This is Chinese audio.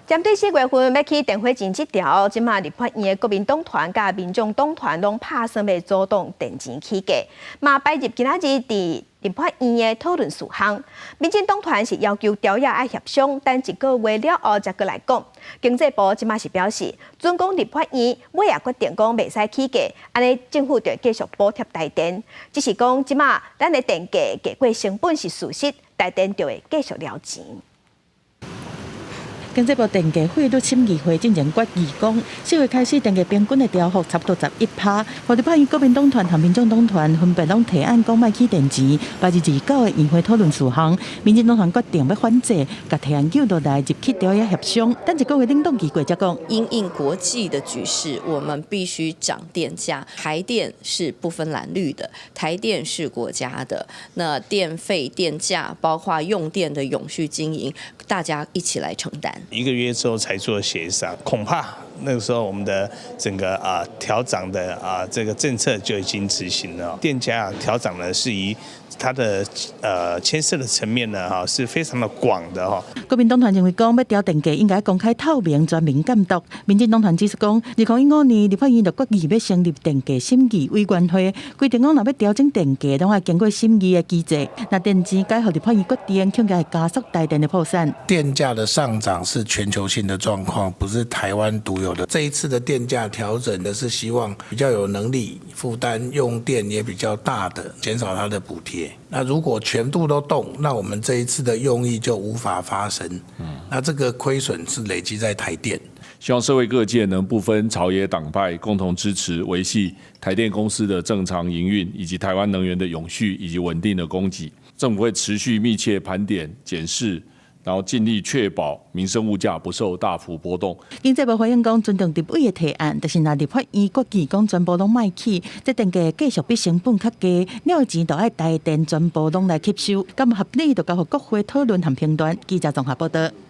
针对4月份要起电火钱这条，即马立法院的国民党团甲民众党团拢拍算要阻挡电钱起价，嘛摆入今仔日伫立法院的讨论事项。民进党团是要求调解爱协商，等1个月了后才过来讲。经济部即马是表示，准讲立法院尾也决定讲袂使起价，安尼政府就继续补贴台电。只是讲即马咱的电价价过成本是事实，台电就会继续了钱。经济部电价费率审议会进行决议讲，4月开始电价平均的调幅差不多11%。互立法院国民党团和民众党团分别拢提案讲卖起电钱，8月29的议会讨论事项，民进党团决定要反制，甲提案叫落来入去调解协商，等1个月冷冻期过才讲。因应国际的局势，我们必须涨电价。台电是不分蓝绿的，台电是国家的，那电费、电价，包括用电的永续经营，大家一起来承担。1个月之后才做协商，恐怕那个时候我们的整个调涨的这个政策就已经执行了。电价调涨呢是以它的牵涉的层面呢是非常的广的哈。国民党团认为讲要调电价应该公开透明、全民监督。民进党团指出讲，2015年立法院就决议要成立电价审议委员会，规定讲若要调整电价，拢要经过审议的机制。那电钱该互立法院决定，恐怕会加速台电的破产。电价的上涨是全球性的状况，不是台湾独有的。这一次的电价调整的是希望比较有能力负担用电也比较大的，减少它的补贴。那如果全部都动，那我们这一次的用意就无法发生。那这个亏损是累积在台电。希望社会各界能不分朝野党派，共同支持维系台电公司的正常营运，以及台湾能源的永续以及稳定的供给。政府会持续密切盘点检视，然后尽力确保民生物价不受大幅波动。经济部回应讲，尊重立委的提案，但是若立法院决议讲全部拢卖起，这电价继续比成本较低，了钱就爱台电全部拢来吸收，咁合理就交予国会讨论和评断。记者综合报道。